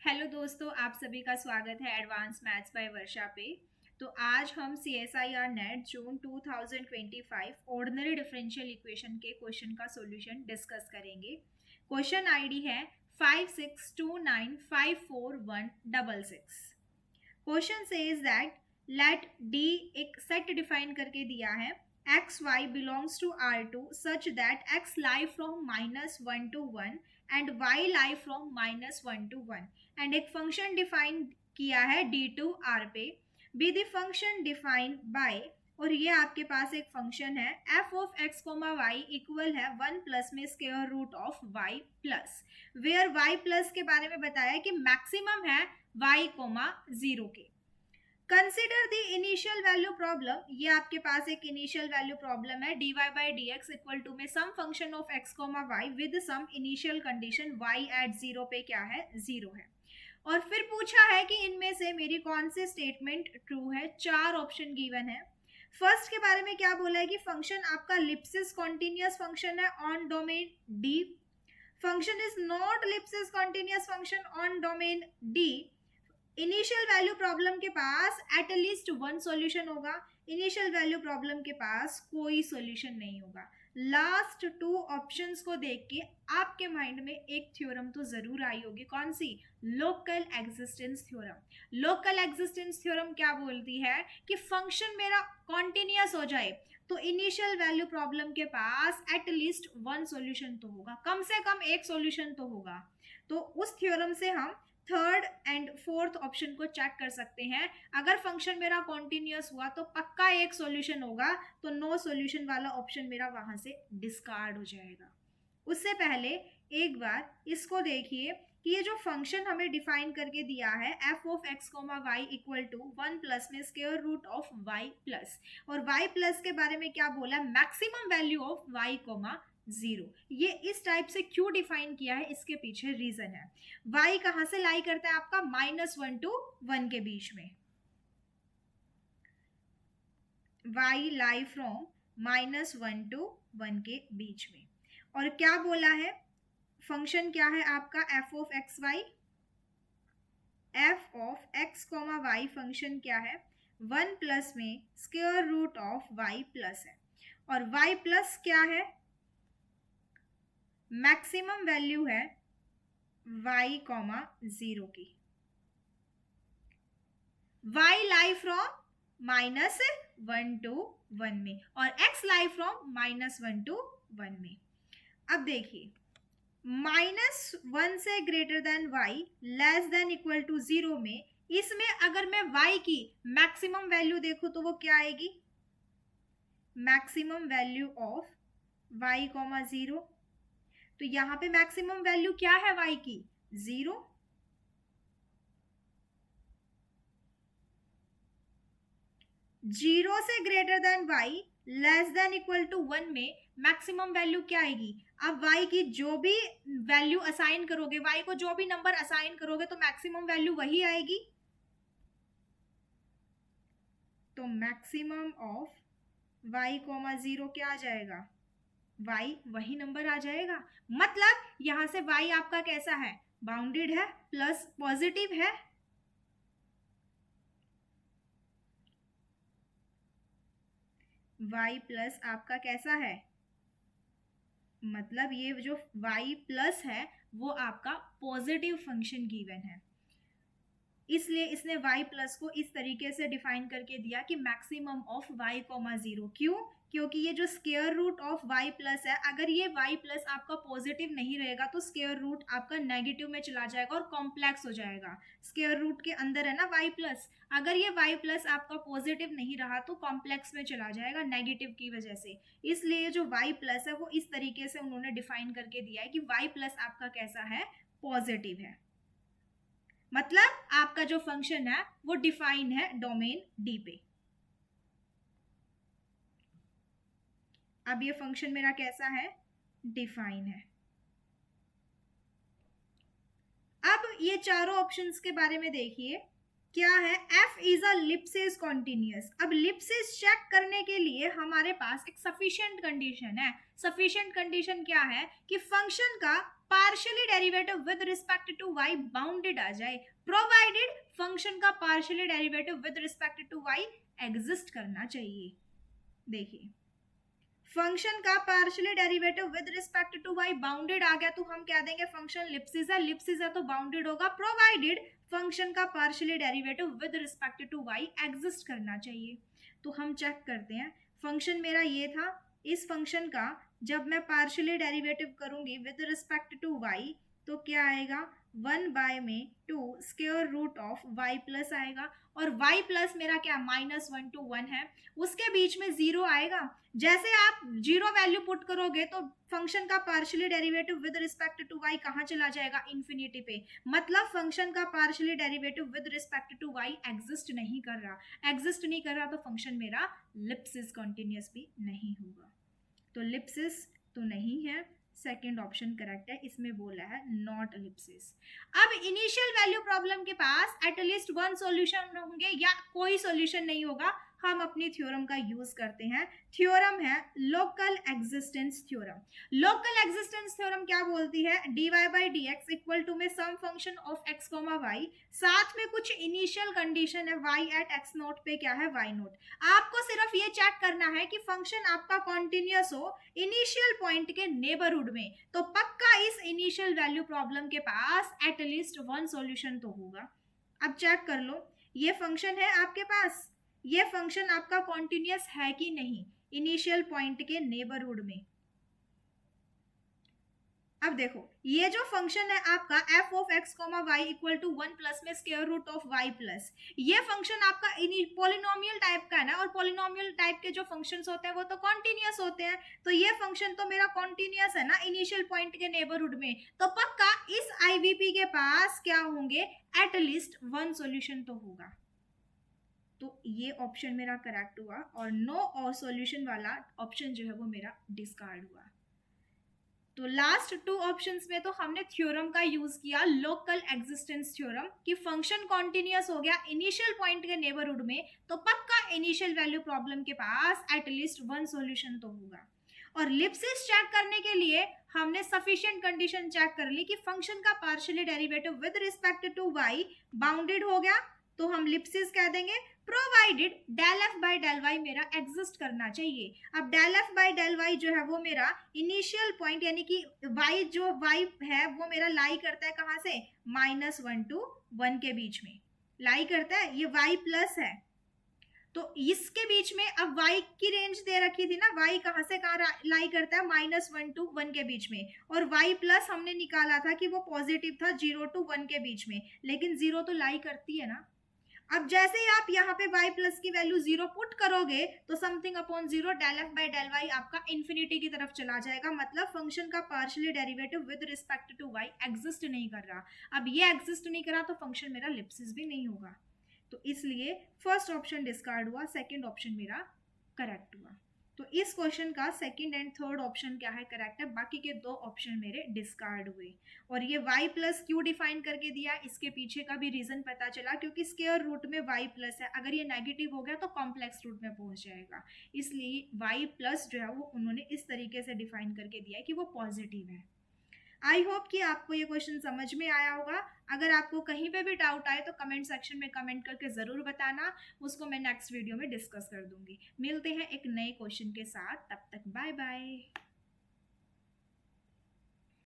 Hello दोस्तों, आप सभी का स्वागत है एडवांस मैथ्स बाय वर्षा पे। तो आज हम CSIR NET June 2025 ordinary differential equation के क्वेश्चन का सॉल्यूशन डिस्कस करेंगे। क्वेश्चन आईडी है 5629541666। Question says that let D एक सेट डिफाइन करके दिया है X Y belongs to R2 such that X lie from -1 to 1 and Y lie from -1 to 1 and एक function define किया है D2 R पे। Be the function defined by, और ये आपके पास एक फंक्शन है f of x comma Y equal है 1 प्लस में square root of y plus, where y plus के बारे में बताया कि मैक्सिमम है y कोमा 0 के। Consider the initial value problem, ये आपके पास एक इनिशियल वैल्यू प्रॉब्लम है dy by d x equal to में some function of x comma y with some initial condition y at 0 पे क्या है 0 है। और फिर पूछा है कि इनमें से मेरी कौन सी स्टेटमेंट ट्रू है। चार ऑप्शन गिवन है। फर्स्ट के बारे में क्या बोला है कि फंक्शन आपका लिप्सिस कॉन्टिन्यूअस फंक्शन है on domain D. Function is not Lipschitz continuous function on domain D. Initial value problem के पास एट लीस्ट वन सॉल्यूशन होगा, इनिशियल वैल्यू प्रॉब्लम के पास कोई सॉल्यूशन नहीं होगा। लास्ट टू ऑप्शंस को देख के आपके माइंड में एक थ्योरम तो जरूर आई होगी, कौन सी? Local existence theorem. Local existence theorem क्या बोलती है कि फंक्शन मेरा कॉन्टिन्यूअस हो जाए तो इनिशियल वैल्यू प्रॉब्लम के पास एट लीस्ट वन सॉल्यूशन तो होगा, कम से कम एक सॉल्यूशन तो होगा। तो उस थ्योरम से हम थर्ड एंड फोर्थ ऑप्शन को चेक कर सकते हैं। अगर फंक्शन मेरा कॉन्टिन्यूअस हुआ तो पक्का एक सॉल्यूशन होगा, तो नो सॉल्यूशन वाला ऑप्शन मेरा वहां से डिस्कार्ड हो जाएगा। उससे पहले एक बार इसको देखिए कि ये जो फंक्शन हमें डिफाइन करके दिया है f of x comma Y equal to 1 plus में square root of y plus, और y प्लस के बारे में क्या बोला? Maximum value of y comma 0। ये इस टाइप से क्यों डिफाइन किया है, इसके पीछे रीजन है। y कहां से लाई करता है आपका? -1 to 1 के बीच में। y लाई फ्रॉम -1 to 1 के बीच में। और क्या बोला है? फंक्शन क्या है आपका? f of X Y. f of x comma Y function क्या है? 1 प्लस में square root of y plus है। और y प्लस क्या है? मैक्सिमम वैल्यू है y कॉमा 0 की। y लाई फ्रॉम -1 to 1 में और x लाई फ्रॉम -1 to 1 में। अब देखिए, -1 से greater than y less than equal to 0 में, इसमें अगर मैं y की मैक्सिमम वैल्यू देखूं तो वो क्या आएगी? Maximum value of y comma 0। तो यहां पे मैक्सिमम वैल्यू क्या है y की? 0। जीरो से greater than y less than equal to 1 में मैक्सिमम वैल्यू क्या आएगी? अब y की जो भी वैल्यू असाइन करोगे, y को जो भी नंबर असाइन करोगे तो मैक्सिमम वैल्यू वही आएगी। तो मैक्सिमम ऑफ y कोमा 0 क्या आ जाएगा? y वही नंबर आ जाएगा। मतलब यहां से y आपका कैसा है? बाउंडेड है, प्लस पॉजिटिव है। y प्लस आपका कैसा है? मतलब ये जो y प्लस है वो आपका पॉजिटिव फंक्शन गिवन है, इसलिए इसने y प्लस को इस तरीके से डिफाइन करके दिया कि मैक्सिमम ऑफ y कोमा 0। क्यों? क्योंकि ये जो square root of y plus है, अगर ये y प्लस आपका पॉजिटिव नहीं रहेगा तो स्क्वायर रूट आपका नेगेटिव में चला जाएगा और कॉम्प्लेक्स हो जाएगा। स्क्वायर रूट के अंदर है ना y प्लस, अगर ये y प्लस आपका पॉजिटिव नहीं रहा तो कॉम्प्लेक्स में चला जाएगा नेगेटिव की वजह से। इसलिए जो y प्लस है वो इस तरीके से उन्होंने डिफाइन करके दिया है कि y प्लस आपका कैसा है? पॉजिटिव है। मतलब आपका जो फंक्शन है वो डिफाइन है डोमेन डी पे। अब ये फंक्शन मेरा कैसा है? डिफाइन है। अब ये चारों ऑप्शंस के बारे में देखिए, क्या है? f is a Lipschitz continuous. अब लिप्सिस चेक करने के लिए हमारे पास एक सफिशिएंट कंडीशन है। सफिशिएंट कंडीशन क्या है कि फंक्शन का partially derivative with respect to y bounded आ जाए, प्रोवाइडेड फंक्शन का partially derivative with respect to y exist करना चाहिए। देखिए फंक्शन का partially derivative with respect to y bounded आ गया तो हम क्या देंगे, फंक्शन लिप्सिस है तो बाउंडेड होगा, प्रोवाइडेड फंक्शन का partially derivative with respect to y exist करना चाहिए। तो हम चेक करते हैं, फंक्शन मेरा ये था, इस फंक्शन का जब मैं पार्शियली डेरिवेटिव करूंगी विद रिस्पेक्ट टू y तो क्या आएगा, 1 बाय में 2 square root of y plus आएगा, और y प्लस मेरा क्या -1 to 1 है, उसके बीच में 0 आएगा। जैसे आप 0 वैल्यू पुट करोगे तो फंक्शन का partially derivative with respect to y कहाँ चला जाएगा, इन्फिनिटी पे। मतलब फंक्शन का partially derivative with respect to y exist नहीं कर रहा तो फंक्शन मेरा लिप्सिस कॉन्टिन्यूअस भी नहीं होगा। तो लिप्सिस तो नहीं है, सेकेंड ऑप्शन करेक्ट है, इसमें बोला है नॉट लिप्सिस। अब इनिशियल वैल्यू प्रॉब्लम के पास एटलीस्ट वन सॉल्यूशन होंगे या कोई सॉल्यूशन नहीं होगा, हम अपनी थ्योरम का यूज करते हैं। थ्योरम है local existence theorem. Local existence theorem क्या बोलती है, dy by d x equal to में some function of x comma y, साथ में कुछ इनिशियल कंडीशन है y एट x नोट पे क्या है, y नोट। आपको सिर्फ ये चेक करना है कि फंक्शन आपका कॉन्टिन्यूअस हो इनिशियल पॉइंट के नेबरहुड में, तो पक्का इस इनिशियल वैल्यू प्रॉब्लम के पास एटलीस्ट वन सॉल्यूशन तो होगा। अब चेक कर लो, ये फंक्शन है आपके पास, ये फंक्शन आपका कॉन्टिन्यूअस है कि नहीं इनिशियल पॉइंट के नेबरहुड में। अब देखो ये जो फंक्शन है आपका f of x comma Y equal to 1 plus में square root of y plus, ये फंक्शन आपका पॉलिनोमियल टाइप का है ना, और पॉलिनोमियल टाइप के जो फंक्शंस होते हैं वो तो कॉन्टिन्यूअस होते हैं, तो ये फंक्शन तो मेरा कॉन्टिन्यूअस है ना इनिशियल पॉइंट के नेबरहुड में, तो पक्का इस IVP के पास क्या होंगे, एटलीस्ट वन सॉल्यूशन तो होगा। तो ये ऑप्शन मेरा करेक्ट हुआ, और नो और सॉल्यूशन वाला ऑप्शन जो है वो मेरा डिस्कार्ड हुआ। तो लास्ट टू ऑप्शंस में तो हमने थ्योरम का यूज किया, लोकल एग्जिस्टेंस थ्योरम, कि फंक्शन कॉन्टिन्यूअस हो गया इनिशियल पॉइंट के नेबरहुड में तो पक्का इनिशियल वैल्यू प्रॉब्लम के पास एटलीस्ट वन सॉल्यूशन तो होगा। और लिप्सिस चेक करने के लिए हमने सफिशिएंट कंडीशन चेक कर ली कि फंक्शन का partially derivative with respect to y bounded हो गया, तो हम लिप्सिस कह देंगे, provided del F by del Y मेरा एग्जिस्ट करना चाहिए। अब del F by del Y जो है वो मेरा इनिशियल पॉइंट यानी कि y जो y है वो मेरा लाई करता है कहाँ से, -1 to 1 के बीच में लाई करता है, ये y प्लस है तो इसके बीच में अब y की रेंज दे रखी थी ना, y कहाँ से कहाँ लाई करता है, -1 to 1 के बीच में, और y प्लस हमने निकाला था कि वो पॉजिटिव था 0 to 1 के बीच में, लेकिन 0 तो लाई करती है ना। अब जैसे ही आप यहाँ पे y प्लस की वैल्यू 0 पुट करोगे तो something upon 0 del F by del Y आपका इन्फिनिटी की तरफ चला जाएगा, मतलब फंक्शन का partially derivative with respect to y exist नहीं कर रहा। अब ये एग्जिस्ट नहीं करा तो फंक्शन मेरा लिप्सिस भी नहीं होगा, तो इसलिए फर्स्ट ऑप्शन डिस्कार्ड हुआ, सेकेंड ऑप्शन मेरा करेक्ट हुआ। तो इस क्वेश्चन का सेकंड एंड थर्ड ऑप्शन क्या है, करेक्ट है, बाकी के दो ऑप्शन मेरे डिस्कार्ड हुए। और ये y प्लस क्यों डिफाइन करके दिया, इसके पीछे का भी रीजन पता चला, क्योंकि स्क्वायर रूट में y प्लस है, अगर ये नेगेटिव हो गया तो कॉम्प्लेक्स रूट में पहुंच जाएगा, इसलिए y प्लस जो है वो उन्होंने इस तरीके से डिफाइन करके दिया है कि वो पॉजिटिव है। आई होप कि आपको ये क्वेश्चन समझ में आया होगा। अगर आपको कहीं पे भी डाउट आए तो कमेंट सेक्शन में कमेंट करके ज़रूर बताना, उसको मैं नेक्स्ट वीडियो में डिस्कस कर दूंगी। मिलते हैं एक नए क्वेश्चन के साथ, तब तक बाय बाय।